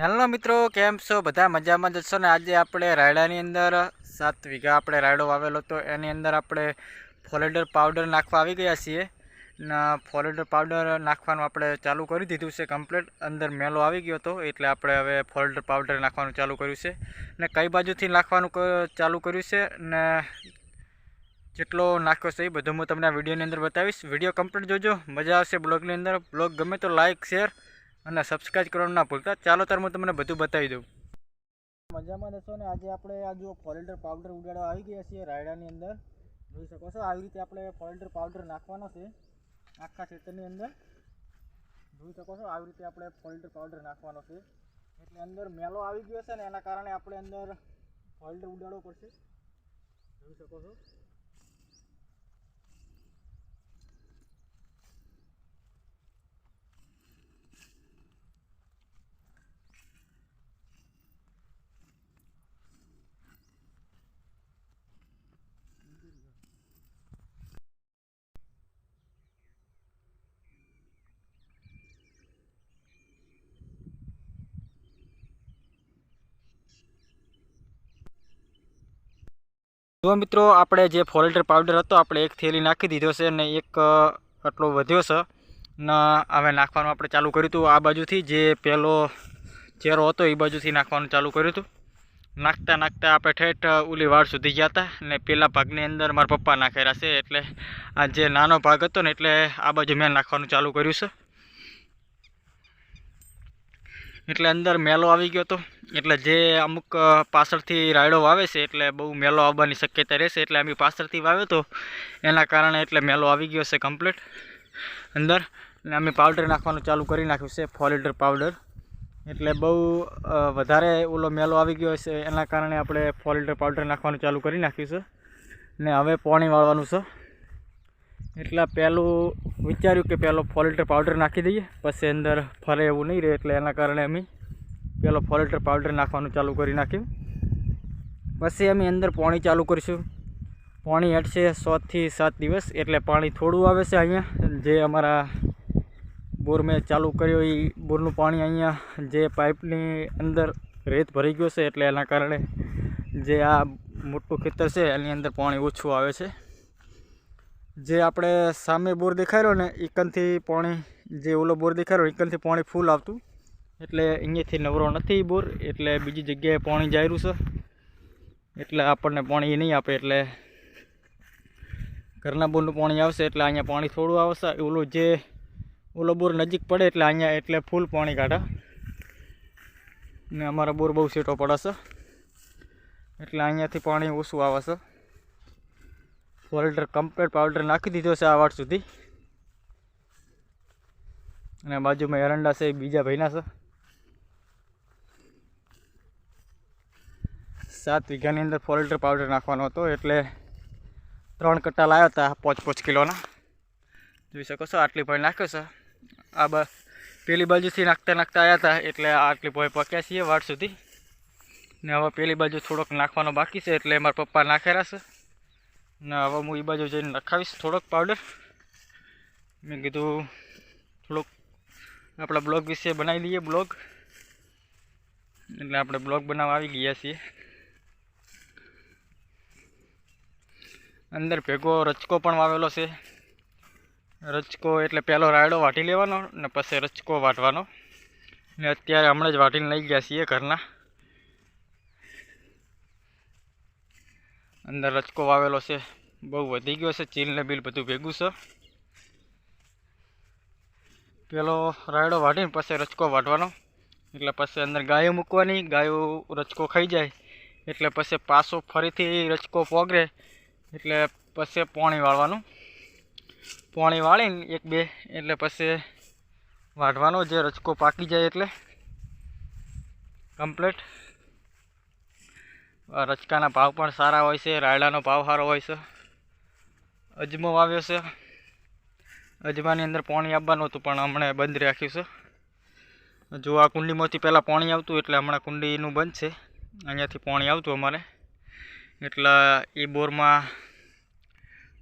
Hello મિત્રો, કેમ છો? બધા મજામાં જશો ને? આજે આપણે રાયડાની અંદર 7 વીઘા આપણે રાયડો વાવેલો તો એની અંદર આપણે ફોલેડર પાવડર નાખવા આવી ગયા છીએ ને ફોલેડર પાવડર નાખવાનું આપણે ચાલુ કરી દીધું છે કમ્પ્લીટ. અંદર મેલો આવી ગયો હતો એટલે આપણે હવે ફોલેડર પાવડર નાખવાનું ચાલુ કર્યું છે ને કઈ બાજુથી નાખવાનું ચાલુ કર્યું છે ને જેટલો નાખ્યો છે એ બધું હું તમને આ વિડીયોની અંદર બતાવીશ. વિડીયો કમ્પ્લીટ જોજો, મજા આવશે બ્લોગની અંદર. બ્લોગ ગમે તો લાઇક, શેર અને સબસ્ક્રાઈબ કરવાનું ના ભૂલતા. ચાલો ત્યારે હું તમને બધું બતાવી દઉં. મજામાં દસો ને આજે આપણે આ જો ફોલેડર પાવડર ઉડાડવા આવી ગયા છીએ રાયડાની અંદર. જોઈ શકો છો આવી રીતે આપણે ફોલેડર પાવડર નાખવાનો છે આખા ખેતરની અંદર. જોઈ શકો છો આવી રીતે આપણે ફોલેડર પાવડર નાખવાનો છે એટલે અંદર મેલો આવી ગયો છે ને એના કારણે આપણે અંદર ફોલેડર ઉડાડવો પડશે. જોઈ શકો છો. જો મિત્રો, આપણે જે ફોલેડર પાવડર હતો આપણે એક થેલી નાખી દીધો છે અને એક આટલો વધ્યો છે ને હવે નાખવાનું આપણે ચાલુ કર્યું હતું આ બાજુથી. જે પહેલો ચેરો હતો એ બાજુથી નાખવાનું ચાલુ કર્યું હતું. નાખતા નાખતા આપણે ઠેઠ ઓલી વાડ સુધી ગયા હતા ને પેલા ભાગની અંદર મારા પપ્પા નાખેલા છે એટલે આ જે નાનો ભાગ હતો ને એટલે આ બાજુ મેં નાખવાનું ચાલુ કર્યું છે. એટલે અંદર મેલો આવી ગયો હતો એટલે જે અમુક પાછળથી રાયડો વાવે છે એટલે બહુ મેલો આવવાની શક્યતા રહેશે એટલે અમે પાછળથી વાવ્યો હતો એના કારણે એટલે મેલો આવી ગયો છે કમ્પ્લીટ અંદર. અને અમે પાવડર નાખવાનું ચાલુ કરી નાખ્યું છે ફોલેડર પાવડર. એટલે બહુ વધારે ઓલો મેલો આવી ગયો છે એના કારણે આપણે ફોલેડર પાવડર નાખવાનું ચાલુ કરી નાખ્યું છે ને હવે પાણી વાળવાનું છે. એટલે પહેલું વિચાર્યું કે પહેલો ફોલેડર પાવડર નાખી દઈએ પછી અંદર ફરે એવું નહીં રહે એટલે એના કારણે અમે પહેલો ફોલેડર પાવડર નાખવાનું ચાલુ કરી નાખ્યું. પછી અમે અંદર પાણી ચાલુ કરીશું. પાણી હેઠશે 6 થી 7 દિવસ એટલે પાણી થોડું આવે છે અહીંયા. જે અમારા બોર મેં ચાલુ કર્યો એ બોરનું પાણી અહીંયા જે પાઇપની અંદર રેત ભરી ગયો છે એટલે એના કારણે જે આ મોટું ખેતર છે એની અંદર પાણી ઓછું આવે છે. જે આપણે સામે બોર દેખાઈ રહ્યો ને એકનથી પાણી, જે ઓલો બોર દેખાઈ રહ્યો એકનથી પાણી ફૂલ આવતું એટલે અહીંયાથી નવરો નથી બોર એટલે બીજી જગ્યાએ પાણી જઈ રહ્યું છે એટલે આપણને પાણી નહીં આપે. એટલે ઘરના બોરનું પાણી આવશે એટલે અહીંયા પાણી થોડું આવશે. ઓલો બોર નજીક પડે એટલે અહીંયા એટલે ફૂલ પાણી કાઢે ને અમારો બોર બહુ સેટો પડે છે એટલે અહીંયાથી પાણી ઓછું આવે છે. ફોલેડર કમ્પ્લીટ પાવડર નાખી દીધો છે આ વાટ સુધી અને બાજુમાં એરંડા છે એ બીજા ભાઈના છે. 7 વીઘાની અંદર ફોલેડર પાવડર નાખવાનો હતો એટલે 3 કટ્ટા લાવ્યા હતા 5-5 કિલોના. જોઈ શકો છો આટલી પોઈ નાખ્યો છે. આ પેલી બાજુથી નાખતા નાખતા આવ્યા હતા એટલે આટલી પોઈ પક્યા છીએ વાટ સુધી ને હવે પેલી બાજુ થોડોક નાખવાનો બાકી છે એટલે મારા પપ્પા નાખેલા છે ને હવે હું એ બાજુ જઈને નખાવીશ થોડોક પાવડર. મેં કીધું થોડુંક આપણા બ્લોગ વિશે બનાવી લઈએ બ્લોગ એટલે આપણે બ્લોગ બનાવવા આવી ગયા છીએ. અંદર ભેગો રચકો પણ વાવેલો છે. રચકો એટલે પહેલો રાયડો વાટી લેવાનો ને પછી રચકો વાટવાનો ને અત્યારે હમણાં જ વાટીને લઈ ગયા છીએ ઘરના. અંદર રચકો વાવેલો છે, બહુ વધી ગયો છે, ચીલ ને બિલ બધું ભેગું છે. પેલો રાયડો વાટીને પછી રચકો વાટવાનો એટલે પછી અંદર ગાયો મૂકવાની. ગાયો રચકો ખાઈ જાય એટલે પછી પાછો ફરીથી રચકો પોગરે એટલે પછી પાણી વાળવાનું. પાણી વાળીને 1-2 એટલે પછી વાઢવાનો. જે રચકો પાકી જાય એટલે કમ્પ્લીટ. રચકાના ભાવ પણ સારા હોય છે, રાયડાનો ભાવ સારો હોય છે. અજમો વાવ્યો છે. અજમાની અંદર પાણી આવવાનું હતું પણ હમણાં બંધ રાખ્યું છે. જો આ કુંડીમાંથી પહેલાં પાણી આવતું એટલે હમણાં કુંડીનું બંધ છે. અહીંયાથી પાણી આવતું અમારે એટલે એ બોરમાં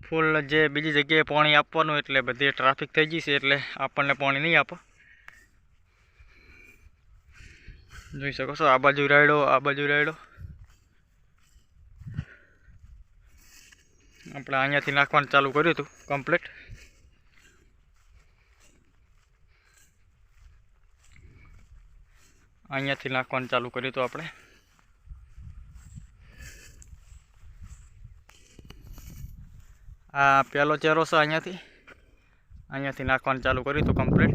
ફૂલ જે બીજી જગ્યાએ પાણી આપવાનું એટલે બધી ટ્રાફિક થઈ જશે એટલે આપણને પાણી નહીં આપે. જોઈ શકો છો, આ બાજુ રાયડો, આ બાજુ રાયડો. આપણે અહીંયાથી નાખવાનું ચાલુ કર્યું હતું કમ્પ્લીટ. અહીંયાથી નાખવાનું ચાલુ કર્યું હતું આપણે. આ પહેલો ચેરો છે, અહીંયાથી નાખવાનું ચાલુ કર્યું હતું કમ્પ્લીટ.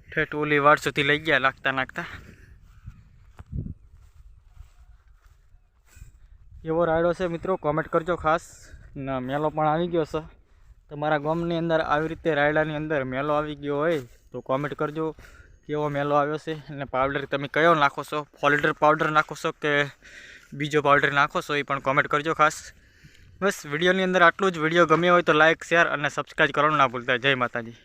ઠેઠ ઓલી વાડ સુધી લઈ ગયા નાખતા. એવો રાયડો છે મિત્રો, કોમેન્ટ કરજો ખાસ. ના મેલો પણ આવી ગયો છે. તમારા ગામની અંદર આવી રીતે રાયડાની અંદર મેલો આવી ગયો હોય તો કોમેન્ટ કરજો કેવો મેલો આવ્યો છે. અને પાવડર તમે કયો નાખો છો, ફોલિડર પાવડર નાખો છો કે બીજો પાવડર નાખો છો, એ પણ કોમેન્ટ કરજો ખાસ. બસ વિડીયોની અંદર આટલું જ. વિડીયો ગમ્યો હોય તો લાઇક, શેર અને સબસ્ક્રાઈબ કરવાનું ના ભૂલતા. જય માતાજી.